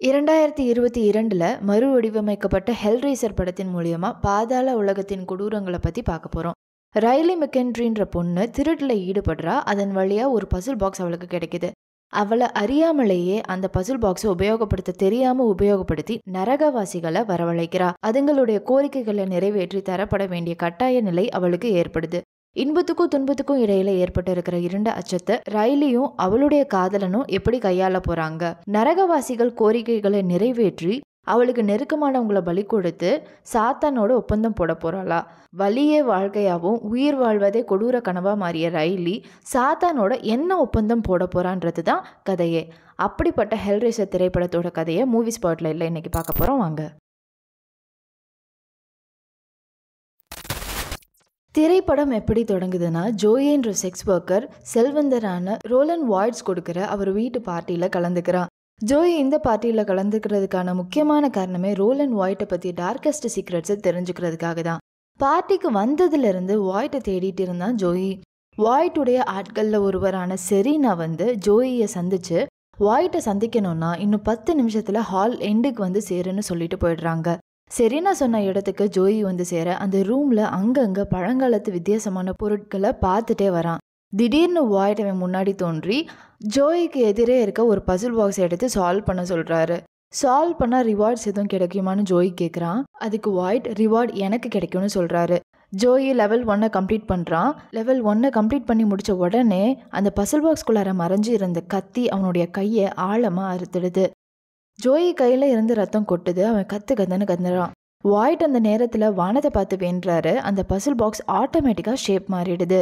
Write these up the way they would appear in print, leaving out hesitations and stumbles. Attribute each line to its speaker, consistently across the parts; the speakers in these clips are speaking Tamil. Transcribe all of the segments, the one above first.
Speaker 1: 2022ல் மறு வடிவமைக்கப்பட்ட ஹெல்ரைசர் படத்தின் மூலியமா பாதாள உலகத்தின் கொடூரங்களை பற்றி பார்க்க போகிறோம். ரைலி மெக்கென்ட்ரின்ற பொண்ணு திருட்டில் ஈடுபடுறா. அதன் வழியாக ஒரு பசில் பாக்ஸ் அவளுக்கு கிடைக்குது. அவளை அறியாமலேயே அந்த பசில் பாக்ஸை உபயோகப்படுத்தி நரகவாசிகளை வரவழைக்கிறா. அதுங்களுடைய கோரிக்கைகளை நிறைவேற்றி தரப்பட வேண்டிய கட்டாய நிலை அவளுக்கு ஏற்படுது. இன்பத்துக்கும் துன்பத்துக்கும் இடையில ஏற்பட்டு இருக்கிற இருண்ட அச்சத்தை ரைலியும் அவளுடைய காதலனும் எப்படி கையாள போறாங்க? நரகவாசிகள் கோரிக்கைகளை நிறைவேற்றி அவளுக்கு நெருக்கமானவங்களை பலி கொடுத்து சாத்தானோட ஒப்பந்தம் போட போறாளா? வலியே வாழ்க்கையாவும் உயிர் வாழ்வதே கொடூர கனவா மாறிய ரைலி சாத்தானோட என்ன ஒப்பந்தம் போட போறான்றது தான் கதையே. அப்படிப்பட்ட ஹெல்ரைசர் திரைப்படத்தோட கதையை மூவி ஸ்பாட்ல இல்லை இன்னைக்கு பார்க்க போறோம். வாங்க. திரைப்படம் எப்படி தொடங்குதுன்னா, ஜோயின்ற செக்ஸ் ஒர்க்கர் செல்வந்தரான ரோலன் வாய்ட்ஸ் கொடுக்குற அவர் வீட்டு பார்ட்டியில் கலந்துக்கிறான். ஜோயி இந்த பார்ட்டியில் கலந்துக்கிறதுக்கான முக்கியமான காரணமே ரோலன் வாய்ட்டை பற்றி டார்க்கஸ்ட் சீக்ரெட்ஸை தெரிஞ்சுக்கிறதுக்காக தான். பார்ட்டிக்கு வந்ததுலேருந்து வாய்ட்டை தேடிட்டு இருந்தான் ஜோயி. வாய்ட்டுடைய ஆட்களில் ஒருவரான செரீனா ஜோயியை சந்திச்சு வாய்ட்டை சந்திக்கணும்னா இன்னும் 10 நிமிஷத்தில் ஹால் எண்டுக்கு சேருன்னு சொல்லிட்டு போயிடுறாங்க. செரீனா சொன்ன இடத்துக்கு ஜோயி சேர அந்த ரூம்ல அங்கங்க பழங்காலத்து வித்தியாசமான பொருட்களை பார்த்துட்டே வரான். திடீர்னு வாய்ட் முன்னாடி தோன்றி ஜோயிக்கு எதிரே இருக்க ஒரு பசில் பாக்ஸ் எடுத்து சால்வ் பண்ண சொல்றாரு. சால்வ் பண்ணா ரிவார்ட்ஸ் எதுவும் கிடைக்குமான்னு ஜோயி கேட்குறான். அதுக்கு வாய்ட் ரிவார்ட் எனக்கு கிடைக்கும்னு சொல்றாரு. ஜோயி லெவல் 1 கம்ப்ளீட் பண்ணுறான். லெவல் 1 கம்ப்ளீட் பண்ணி முடித்த உடனே அந்த பசில் பாக்ஸ்குள்ளார மறைஞ்சு இருந்த கத்தி அவனுடைய கையை ஆழமாக அறுத்துடுது. ஜோயி கையில் இருந்து ரத்தம் கொட்டுது. அவன் கத்துன்னு கத்துறான். வாய்ட் அந்த நேரத்தில் வானத்தை பார்த்து வேண்டுறாரு. அந்த பசில் பாக்ஸ் ஆட்டோமேட்டிக்காக ஷேப் மாறிடுது.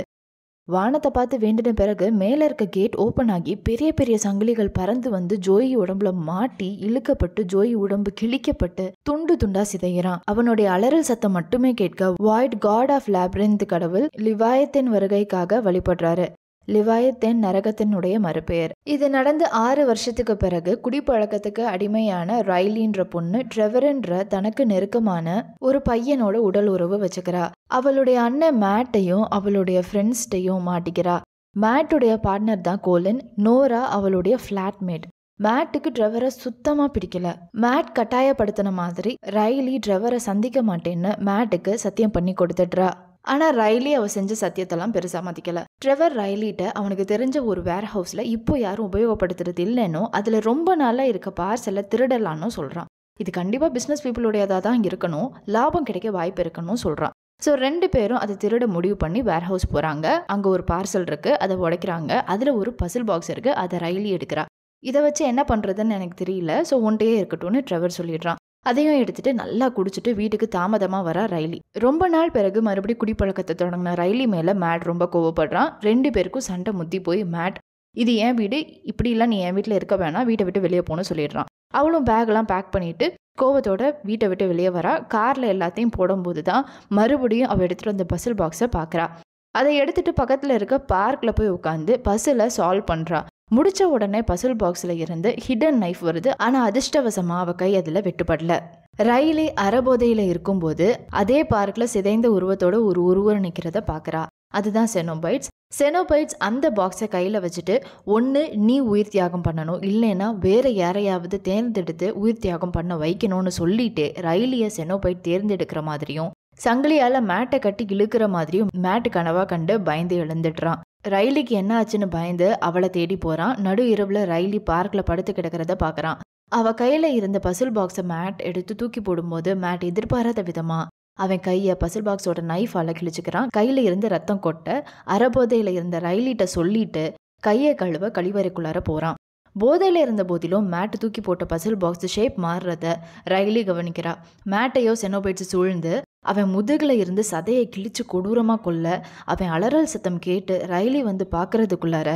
Speaker 1: வானத்தை பார்த்து வேண்டின பிறகு மேலே இருக்க கேட் ஓப்பன் ஆகி பெரிய பெரிய சங்கிலிகள் பறந்து ஜோயி உடம்புல மாட்டி இழுக்கப்பட்டு ஜோயி உடம்பு கிழிக்கப்பட்டு துண்டு துண்டா சிதைகிறான். அவனுடைய அலறல் சத்தம் மட்டுமே கேட்க வாய்ட் காட் ஆஃப் லாப்ரின்த் கடவுள் லிவாயத்தின் வருகைக்காக வழிபடுறாரு. லிவாயத்தேன் நரகத்தினுடைய மறுபெயர். இது நடந்து 6 வருஷத்துக்கு பிறகு குடிப்பழக்கத்துக்கு அடிமையான ரைலின்ற பொண்ணு ட்ரெவர்ன்ற தனக்கு நெருக்கமான ஒரு பையனோட உடல் உறவு வச்சுக்கிறா. அவளுடைய அண்ணன் மேட்டையும் அவளுடைய ஃப்ரெண்ட்ஸ்டையும் மாட்டிக்கிறா. மேட்டுடைய பார்ட்னர் தான் கோலின். நோரா அவளுடைய ஃபிளாட்மேட். மேட்டுக்கு ட்ரெவரை சுத்தமா பிடிக்கல. மேட் கட்டாயப்படுத்தின மாதிரி ரைலி ட்ரெவரை சந்திக்க மாட்டேன்னு மேட்டுக்கு சத்தியம் பண்ணி கொடுத்துட்றா. ஆனால் ரைலி அவ செஞ்ச சத்தியத்தெல்லாம் பெருசாக மதிக்கல. ட்ரெவர் ரைலிட்ட அவனுக்கு தெரிஞ்ச ஒரு வேர் ஹவுஸில் இப்போ யாரும் உபயோகப்படுத்துறது இல்லைன்னோ அதில் ரொம்ப நாளாக இருக்க பார்சலை திருடலான்னு சொல்கிறான். இது கண்டிப்பாக பிஸ்னஸ் பீப்புளுடையதாக தான் இருக்கணும், லாபம் கிடைக்க வாய்ப்பு இருக்கணும் சொல்கிறான். ஸோ 2 பேரும் அதை திருட முடிவு பண்ணி வேர் ஹவுஸ் போகிறாங்க. அங்கே ஒரு பார்சல் இருக்குது, அதை உடைக்கிறாங்க. அதில் ஒரு பசில் பாக்ஸ் இருக்குது, அதை ரைலி எடுக்கிறா. இதை வச்சு என்ன பண்ணுறதுன்னு எனக்கு தெரியல, ஸோ ஒன்றையே இருக்கட்டும்னு ட்ரெவர் சொல்லிடுறான். அதையும் எடுத்துட்டு நல்லா குடிச்சிட்டு வீட்டுக்கு தாமதமாக வர ரைலி. ரொம்ப நாள் பிறகு மறுபடியும் குடிப்பழக்கத்தை தொடங்கின ரைலி மேலே மேட் ரொம்ப கோவப்படுறான். 2 பேருக்கும் சண்டை முத்தி போய் மேட், இது என் வீடு, இப்படிலாம் நீ என் வீட்டில் இருக்க வேணாம், வீட்டை விட்டு வெளியே போகணும்னு சொல்லிடுறான். அவளும் பேக்லாம் பேக் பண்ணிட்டு கோவத்தோட வீட்டை விட்டு வெளியே வரா. காரில் எல்லாத்தையும் போடும்போது தான் மறுபடியும் அவள் எடுத்துகிட்டு அந்த பசில் பாக்ஸை பார்க்குறா. அதை எடுத்துட்டு பக்கத்தில் இருக்க பார்க்கில் போய் உட்காந்து பசிலை சால்வ் பண்ணுறா. முடிச்ச உடனே பசில் பாக்ஸில் இருந்து ஹிடன் நைஃப் வருது. ஆனால் அதிர்ஷ்டவசமா அவ கை அதில் வெட்டுப்படல. ரைலி அறபோதையில் இருக்கும்போது அதே பார்க்கில் சிதைந்த உருவத்தோட ஒரு உருவம் நிற்கிறத பார்க்குறா. அதுதான் செனோபைட்ஸ். செனோபைட்ஸ் அந்த பாக்ஸை கையில் வச்சுட்டு, ஒன்று நீ உயிர் தியாகம் பண்ணணும், இல்லைன்னா வேற யாரையாவது தேர்ந்தெடுத்து உயிர் தியாகம் பண்ண வைக்கணும்னு சொல்லிட்டு ரைலியை செனோபைட் தேர்ந்தெடுக்கிற மாதிரியும் சங்கிலியால் மேட்டை கட்டி இழுக்கிற மாதிரியும் மேட்டு கனவா கண்டு பயந்து எழுந்துடுறான். ரைலிக்கு என்ன ஆச்சுன்னு பயந்து அவளை தேடி போறான். நடு இரவுல ரைலி பார்க்ல படுத்து கிடக்கிறத பாக்குறான். அவ கையில இருந்த பசில் பாக்ஸை மேட் எடுத்து தூக்கி போடும்போது மேட் எதிர்பாராத விதமா அவன் கையை பசில் பாக்ஸோட நைஃபால கிழிச்சுக்கிறான். கையில இருந்து ரத்தம் கொட்ட அறபோதையில இருந்த ரைலிட்ட சொல்லிட்டு கையை கழுவ கழிவறைக்குள்ளார போறான். போதையில இருந்த போதிலும் மேட் தூக்கி போட்ட பசில் பாக்ஸ் ஷேப் மாறுறத ரைலி கவனிக்கிறா. மேட்டையோ செனோபைட்ஸ் சூழ்ந்து அவன் முதுகுல இருந்து சதையை கிழிச்சு கொடூரமா கொல்ல அவன் அலறல் சத்தம் கேட்டு ரைலி பார்க்கறதுக்குள்ளார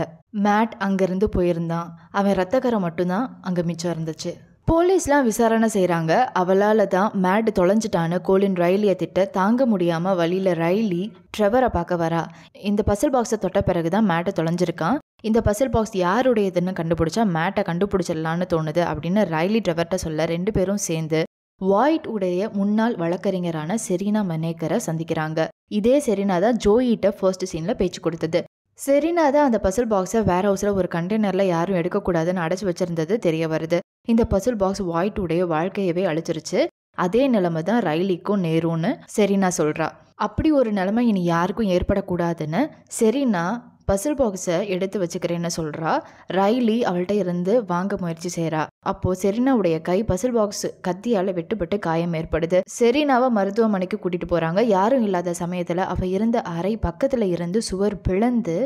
Speaker 1: மேட் அங்கிருந்து போயிருந்தான். அவன் ரத்தக்கரை மட்டும்தான் அங்க மிச்சம் இருந்துச்சு. போலீஸ்லாம் விசாரணை செய்கிறாங்க. அவளால் தான் மேட் தொலைஞ்சிட்டான்னு கோலின் ரைலியை திட்ட தாங்க முடியாமல் வழியில் ரைலி ட்ரெவரை பார்க்க வரா. இந்த பசில் பாக்ஸை தொட்ட பிறகு தான் மேட்டை தொலைஞ்சிருக்கான். இந்த பசில் பாக்ஸ் யாருடையதுன்னு கண்டுபிடிச்சா மேட்டை கண்டுபிடிச்சிடலான்னு தோணுது அப்படின்னு ரைலி ட்ரெவர்கிட்ட சொல்ல 2 பேரும் சேர்ந்து வாய்ட் உடைய முன்னாள் வழக்கறிஞரான செரீனா மெனேக்கரை சந்திக்கிறாங்க. இதே செரீனா தான் ஜோயிட்ட ஃபர்ஸ்ட் சீன்ல பேச்சு கொடுத்தது. செரீனா தான் அந்த பசில் பாக்ஸை வேர் ஹவுஸில் ஒரு கண்டெய்னரில் யாரும் எடுக்கக்கூடாதுன்னு அடைச்சி வச்சிருந்தது தெரிய வருது. இந்த பசில் பாக்ஸ் ஒயிட்டுடைய வாழ்க்கையவே அழிச்சிருச்சு. அதே நிலைமை தான் ரைலிக்கும் நேரும்னு செரீனா சொல்கிறா. அப்படி ஒரு நிலைமை இனி யாருக்கும் ஏற்படக்கூடாதுன்னு செரீனா பசில் பாக்ஸை எடுத்து வச்சுக்கிறேன்னு சொல்கிறா. ரைலி அவள்கிட்ட இருந்து வாங்க முயற்சி செய்கிறா. அப்போது செரீனாவுடைய கை பசில் பாக்ஸ் கத்தியால் வெட்டுப்பட்டு காயம் ஏற்படுது. செரீனாவை மருத்துவமனைக்கு கூட்டிகிட்டு போகிறாங்க. யாரும் இல்லாத சமயத்தில் அவள் இருந்த அறை பக்கத்தில் இருந்து சுவர் பிளந்து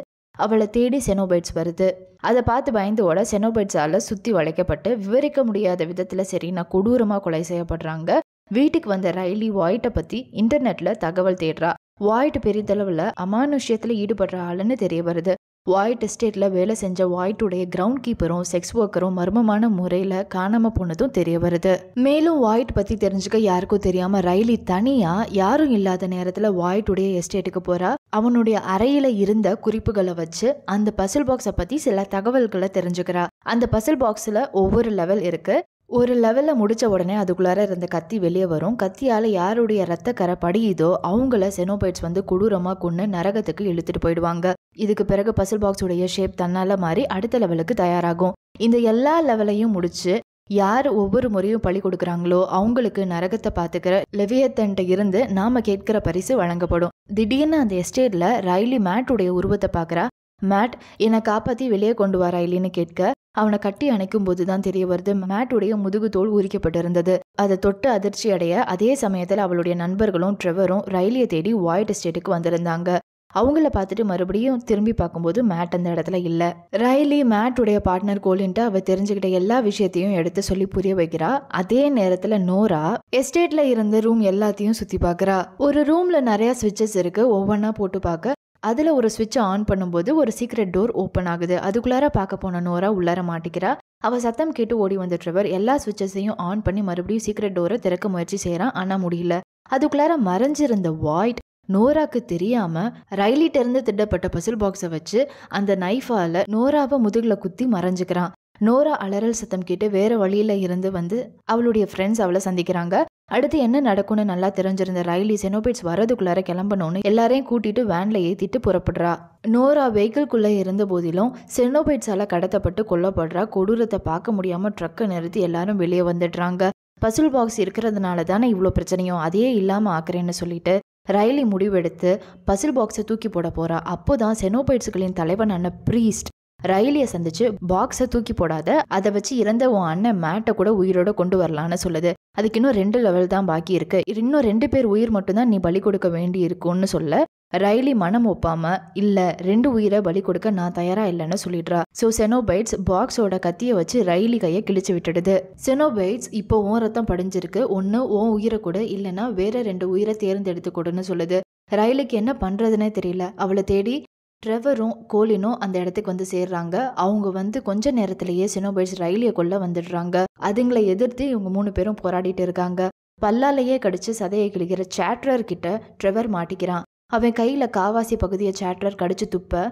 Speaker 1: அவளை தேடி செனோபைட்ஸ் வருது. அதை பார்த்து பயந்தோட செனோபைட்ஸால் சுற்றி வளைக்கப்பட்டு விவரிக்க முடியாத விதத்தில் செரீனா கொடூரமாக கொலை செய்யப்படுறாங்க. வீட்டுக்கு வந்த ரைலி வாய்ட்டை பற்றி இன்டர்நெட்டில் தகவல் தேடுறா. வாய்ட் பெரிதளவில் அமானுஷ்யத்தில் ஈடுபடுற ஆளுன்னு தெரிய வருது. வாய்ட் எஸ்டேட்டில் வேலை செஞ்ச வாய்ட்டுடைய கிரவுண்ட் கீப்பரும் செக்ஸ் ஒர்க்கரும் மர்மமான முறையில் காணாமல் போனதும் தெரிய வருது. மேலும் வாய்ட் பற்றி தெரிஞ்சுக்க யாருக்கும் தெரியாமல் ரைலி தனியாக யாரும் இல்லாத நேரத்தில் வாய்ட்டுடைய எஸ்டேட்டுக்கு போகிறா. அவனுடைய அறையில் இருந்த குறிப்புகளை வச்சு அந்த பசில் பாக்ஸை பற்றி சில தகவல்களை தெரிஞ்சுக்கிறா. அந்த பசில் பாக்ஸில் ஒவ்வொரு லெவல் இருக்குது. ஒரு லெவலில் முடித்த உடனே அதுக்குள்ளார இருந்த கத்தி வெளியே வரும். கத்தியால் யாருடைய ரத்தக்கரை படியுதோ அவங்கள செனோபைட்ஸ் வந்து கொடூரமாக கொண்டு நரகத்துக்கு இழுத்துட்டு போயிடுவாங்க. இதுக்கு பிறகு பசில் பாக்ஸுடைய ஷேப் தன்னால் மாறி அடுத்த லெவலுக்கு தயாராகும். இந்த எல்லா லெவலையும் முடிச்சு யார் ஒவ்வொரு முறையும் பழி கொடுக்குறாங்களோ அவங்களுக்கு நரகத்தை பார்த்துக்கிற லெவியத்தன்ட்ட இருந்து நாம கேட்கிற பரிசு வழங்கப்படும். திடீர்னு அந்த எஸ்டேட்ல ரைலி மேட்டுடைய உருவத்தை பார்க்குறா. மேட் என்னை காப்பாற்றி வெளியே கொண்டு வர ரைலின்னு கேட்க அவனை கட்டி அணைக்கும் போது தான் தெரிய வருது மேட்டுடைய முதுகு தோல் உரிக்கப்பட்டிருந்தது. அதை தொட்டு அதிர்ச்சி அடைய அதே சமயத்தில் அவளுடைய நண்பர்களும் ட்ரெவரும் ரைலியை தேடி வாய்ட் எஸ்டேட்டுக்கு வந்திருந்தாங்க. அவங்கள பார்த்துட்டு மறுபடியும் திரும்பி பார்க்கும்போது மேட் அந்த இடத்துல இல்லை. ரைலி மேட்டுடைய பார்ட்னர் கோலின்ட்டு அவ தெரிஞ்சுக்கிட்ட எல்லா விஷயத்தையும் எடுத்து சொல்லி புரிய வைக்கிறா. அதே நேரத்தில் நோரா எஸ்டேட்ல இருந்த ரூம் எல்லாத்தையும் சுற்றி பார்க்குறா. ஒரு ரூம்ல நிறைய ஸ்விட்சஸ் இருக்கு. ஒவ்வொன்றா போட்டு பார்க்க அதில் ஒரு ஸ்விட்சை ஆன் பண்ணும்போது ஒரு சீக்ரெட் டோர் ஓப்பன் ஆகுது. அதுக்குள்ளார பார்க்க போன நோரா உள்ளார மாட்டிக்கிறா. அவள் சத்தம் கேட்டு ஓடி வந்த ட்ரெவர் எல்லா ஸ்விட்சஸையும் ஆன் பண்ணி மறுபடியும் சீக்ரெட் டோரை திறக்க முயற்சி செய்கிறான். ஆனால் முடியல. அதுக்குள்ளார மறைஞ்சிருந்த வாய்ட் நோராக்கு தெரியாம ரைலிட்ட இருந்து திட்டப்பட்ட பசில் பாக்ஸை வச்சு அந்த நைஃபால நோராவை முதுகுல குத்தி மறைஞ்சுக்கிறான். நோரா அலறல் சத்தம் கேட்டு வேற வழியில இருந்து வந்து அவளுடைய ஃப்ரெண்ட்ஸ் அவளை சந்திக்கிறாங்க. அடுத்து என்ன நடக்கும்னு நல்லா தெரிஞ்சிருந்த ரைலி செனோபைட்ஸ் வரதுக்குள்ளார கிளம்பணும்னு எல்லாரையும் கூட்டிட்டு வேன்ல ஏத்திட்டு புறப்படுறா. நோரா வெஹிக்கிள்குள்ள இருந்த போதிலும் செனோபைட்ஸால கடத்தப்பட்டு கொல்லப்படுறா. கொடூரத்தை பார்க்க முடியாம ட்ரக்கை நிறுத்தி எல்லாரும் வெளியே வந்துடுறாங்க. பசில் பாக்ஸ் இருக்கிறதுனால தானே இவ்வளோ பிரச்சனையும் அதையே இல்லாம ஆக்குறேன்னு சொல்லிட்டு ரைலி முடிவெடுத்து பசில் பாக்ஸை தூக்கி போட போறா. அப்போதான் செனோபைட்ஸுகளின் தலைவனான ப்ரீஸ்ட் ரைலியை சந்திச்சு பாக்ஸை தூக்கி போடாத, அதை வச்சு இறந்த உன் அண்ணன் மேட்டை கூட உயிரோட கொண்டு வரலான்னு சொல்லுது. அதுக்கு இன்னும் 2 லெவல் தான் பாக்கி இருக்கு. இன்னும் 2 பேர் உயிர் மட்டும்தான் நீ பலி கொடுக்க வேண்டி இருக்கும்னு சொல்ல ரைலி மனம் ஒப்பாம இல்ல 2 உயிரை பலி கொடுக்க நான் தயாரா இல்லைன்னு சொல்லிடுறா. ஸோ செனோபைட்ஸ் பாக்ஸோட கத்தியை வச்சு ரைலி கையை கிழிச்சு விட்டுடுது. செனோபைட்ஸ் இப்போ உன் ரத்தம் படிஞ்சிருக்கு, ஒன்னு உன் உயிரை கூட இல்லைன்னா வேற 2 உயிரை தேர்ந்தெடுத்து கொடுன்னு சொல்லுது. ரைலிக்கு என்ன பண்றதுன்னே தெரியல. அவளை தேடி ட்ரெவரும் கோலினும் அந்த இடத்துக்கு வந்து சேர்றாங்க. அவங்க வந்து கொஞ்ச நேரத்திலேயே செனோபைட்ஸ் ரைலியை கொல்ல வந்துடுறாங்க. அதுங்களை எதிர்த்து இவங்க 3 பேரும் போராடிட்டு இருக்காங்க. பல்லாலேயே கடிச்சு சதையை கிழிக்கிற சேட்ரர் கிட்ட ட்ரெவர் மாட்டிக்கிறான். அவன் கையில காவாசி பகுதியை சேட்ரர் கடிச்சு துப்ப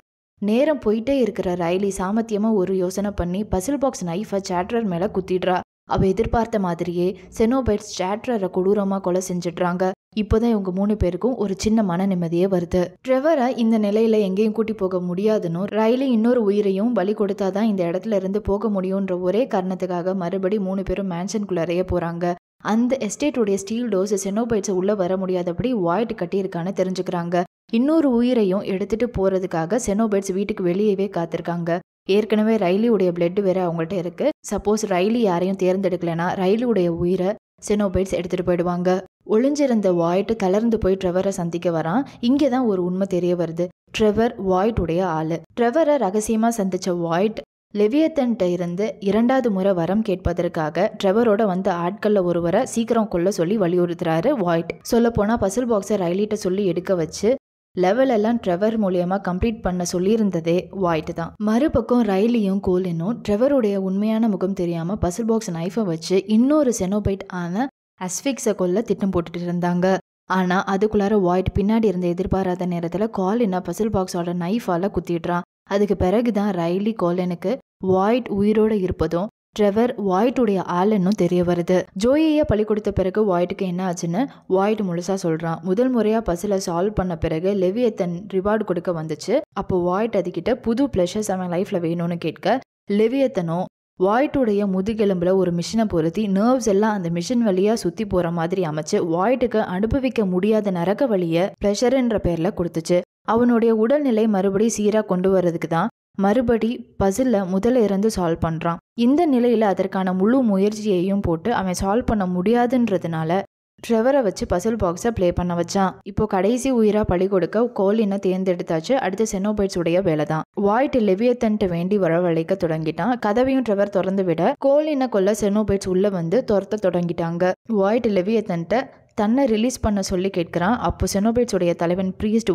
Speaker 1: நேரம் போயிட்டே இருக்கிற ரைலி சாமத்தியமா ஒரு யோசனை பண்ணி பசில் பாக்ஸ் நைஃபை சேட்ரர் மேல குத்திடுறா. அவ எதிர்பார்த்த மாதிரியே செனோபைட்ஸ் சேட்ரரை கொடூரமா கொலை செஞ்சிடுறாங்க. இப்போதான் இவங்க 3 பேருக்கும் ஒரு சின்ன மன நிம்மதியே வருது. ட்ரெவரை இந்த நிலையில எங்கேயும் கூட்டி போக முடியாதுன்னு ரைலி இன்னொரு உயிரையும் பலி கொடுத்தாதான் இந்த இடத்துல இருந்து போக முடியும்ன்ற ஒரே காரணத்துக்காக மறுபடி 3 பேரும் மேன்ஷனுக்குள்ளறைய போறாங்க. அந்த எஸ்டேட்டுடைய ஸ்டீல் டோர்ஸ் செனோபைட்ஸை உள்ள வர முடியாதபடி வாய்ட் கட்டியிருக்கான்னு தெரிஞ்சுக்கிறாங்க. இன்னொரு உயிரையும் எடுத்துட்டு போறதுக்காக செனோபைட்ஸ் வீட்டுக்கு வெளியவே காத்திருக்காங்க. ஏற்கனவே ரைலியுடைய பிளட் வேற அவங்கள்ட்ட இருக்கு. சப்போஸ் ரைலி யாரையும் தேர்ந்தெடுக்கலனா ரைலியுடைய உயிரை செனோபைட்ஸ் எடுத்துட்டு போயிடுவாங்க. ஒளிஞ்சிருந்த வாய்ட் தளர்ந்து போய் ட்ரெவரை சந்திக்க வரான். இங்கேதான் ஒரு உண்மை தெரிய வருது. ட்ரெவர் வாய்ட்டுடைய ஆளு. ட்ரெவரை ரகசியமா சந்திச்ச வாய்ட் லெவியத்தன்ட்ட இருந்து 2வது முறை வரம் கேட்பதற்காக ட்ரெவரோட வந்த ஆட்கள்ல ஒருவரை சீக்கிரம் கொல்ல சொல்லி வலியுறுத்துறாரு வாய்ட். சொல்ல போனா பசில் பாக்ஸை ரைலிட்ட சொல்லி எடுக்க வச்சு லெவல் எல்லாம் ட்ரெவர் மூலியமா கம்ப்ளீட் பண்ண சொல்லியிருந்ததே வாய்ட் தான். மறுபக்கம் ரைலியும் கோலினும் ட்ரெவருடைய உண்மையான முகம் தெரியாம பசில் பாக்ஸ் நைஃபை வச்சு இன்னொரு செனோபைட் ஆன அஸ்ஃபிக்ஸை கொல்ல திட்டம் போட்டுட்டு இருந்தாங்க. ஆனா அதுக்குள்ளார வாய்ட் பின்னாடி இருந்த எதிர்பாராத நேரத்துல கோலினை பசில் பாக்ஸோட நைஃபால குத்திடுறான். அதுக்கு பிறகுதான் ரைலி கோலினுக்கு வாய்ட் உயிரோட இருப்பதும் ட்ரெவர் வாய்ட்டுடைய ஆளுன்னு தெரிய வருது. ஜோயியை பலி கொடுத்த பிறகு வாய்ட்டுக்கு என்ன ஆச்சுன்னு வாய்ட் முழுசா சொல்றான். முதல் முறையா பசில சால்வ் பண்ண பிறகு லெவியத்தன் ரிவார்டு கொடுக்க வந்துச்சு. அப்போ வாய்ட் அதுகிட்ட புது பிளஷர்ஸ் அவன் லைஃப்ல வேணும்னு கேட்க லெவியத்தனும் வாய்ட்டுடைய முதுகெலும்புல ஒரு மிஷினை பொருத்தி நர்வ்ஸ் எல்லாம் அந்த மிஷின் வழியா சுத்தி போற மாதிரி அமைச்சு வாய்ட்டுக்கு அனுபவிக்க முடியாத நரக வழிய பிளஷர்ன்ற பேர்ல கொடுத்துச்சு. அவனுடைய உடல்நிலை மறுபடி சீரா கொண்டு வர்றதுக்கு தான் மறுபடி பசில முதல்ல இருந்து சால்வ் பண்றான். இந்த நிலையில அதற்கான முழு முயற்சியையும் போட்டு அவன் சால்வ் பண்ண முடியாதுன்றதுனால ட்ரெவரை வச்சு பசில் பாக்ஸை ப்ளே பண்ண வச்சான். இப்போ கடைசி உயிரா பலி கொடுக்க கோலினை தேர்ந்தெடுத்தாச்சு. அடுத்து செனோபைட்ஸ் உடைய வேலை தான். வாய்ட் லெவியத்தன்ட்டு வேண்டி வரவழைக்க தொடங்கிட்டான். கதவையும் ட்ரெவர் திறந்து விட கோலினை கொல்ல செனோபைட்ஸ் உள்ள வந்து துரத்த தொடங்கிட்டாங்க. வாய்ட் லெவியத்தன்ட்ட தன்னை ரிலீஸ் பண்ண சொல்லி கேட்கிறான். அப்போ செனோபைட்ஸ் உடைய தலைவன் பிரீஸ்ட்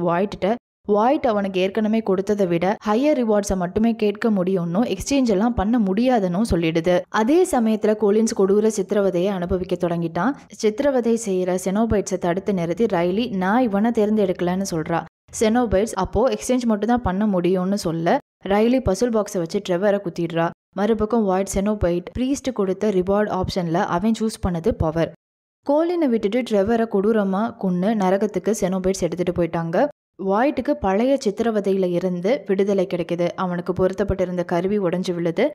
Speaker 1: வாய்ட் அவனுக்கு ஏற்கனவே கொடுத்ததை விட ஹையர் ரிவார்ட்ஸை மட்டுமே கேட்க முடியும்னு எக்ஸ்சேஞ்ச் எல்லாம் பண்ண முடியாதுன்னு சொல்லிடுது. அதே சமயத்துல கோலின்ஸ் கொடூர சித்திரவதையை அனுபவிக்க தொடங்கிட்டான். சித்திரவதை செய்யற செனோபைட்ஸை தடுத்து நிறுத்தி ரைலி நான் இவனை தேர்ந்தெடுக்கலன்னு சொல்றா. செனோபைட்ஸ் அப்போ எக்ஸ்சேஞ்ச் மட்டும் தான் பண்ண முடியும்னு சொல்ல ரைலி பசில் பாக்ஸை வச்சு ட்ரெவரை குத்திடுறா. மறுபக்கம் வாய்ட் செனோபைட் பிரீஸ்ட் கொடுத்த ரிவார்ட் ஆப்ஷன்ல அவன் சூஸ் பண்ணது பவர். கோலினை விட்டுட்டு ட்ரெவரை கொடூரமா கொன்னு நரகத்துக்கு செனோபைட்ஸ் எடுத்துட்டு போயிட்டாங்க. வாய்ட்டுக்கு பழைய சித்திரவதையில இருந்து விடுதலை கிடைக்குது. அவனுக்கு பொருத்தப்பட்டிருந்த கருவி உடைஞ்சு விழுது.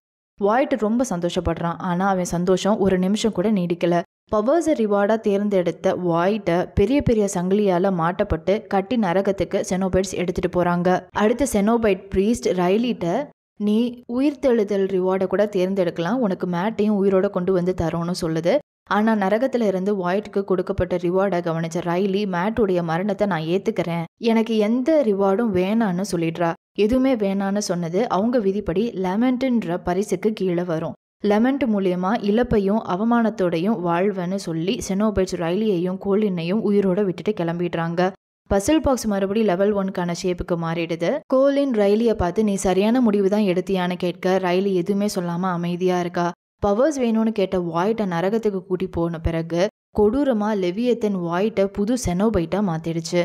Speaker 1: வாய்ட் ரொம்ப சந்தோஷப்படுறான். ஆனா அவன் சந்தோஷம் ஒரு நிமிஷம் கூட நீடிக்கல. பவர்ஸை ரிவார்டா தேர்ந்தெடுத்த வாய்ட்டை பெரிய பெரிய சங்கிலியால மாட்டப்பட்டு கட்டி நரகத்துக்கு செனோபைட்ஸ் எடுத்துட்டு போறாங்க. அடுத்து செனோபைட் பிரீஸ்ட் ரைலிட்ட நீ உயிர்த்தெழுதல் ரிவார்டை கூட தேர்ந்தெடுக்கலாம், உனக்கு மேட்டையும் உயிரோட கொண்டு வந்து தரோன்னு சொல்லுது. ஆனா நரகத்துல இருந்து வாய்ட்டுக்கு கொடுக்கப்பட்ட ரிவார்டை கவனிச்ச ரைலி மேட்டுடைய மரணத்தை நான் ஏத்துக்கிறேன், எனக்கு எந்த ரிவார்டும் வேணான்னு சொல்லிடுறா. எதுவுமே வேணான்னு சொன்னது அவங்க விதிப்படி லெமெண்ட்ன்ற பரிசுக்கு கீழே வரும். லெமெண்ட் மூலியமா இழப்பையும் அவமானத்தோடையும் வாழ்வன்னு சொல்லி செனோபைட்ஸ் ரைலியையும் கோலினையும் உயிரோட விட்டுட்டு கிளம்பிடுறாங்க. பசில் பாக்ஸ் மறுபடி லெவல் 1க்கான ஷேப்புக்கு மாறிடுது. கோலின் ரைலியை பார்த்து நீ சரியான முடிவு தான் எடுத்தியான்னு கேட்க ரைலி எதுவுமே சொல்லாம அமைதியா இருக்கா. பவர்ஸ் வேணும்னு கேட்ட வாய்ட்டை நரகத்துக்கு கூட்டி போன பிறகு கொடூரமா லெவியத்தன் வாய்ட்டை புது செனோபைட்டா மாத்திடுச்சு.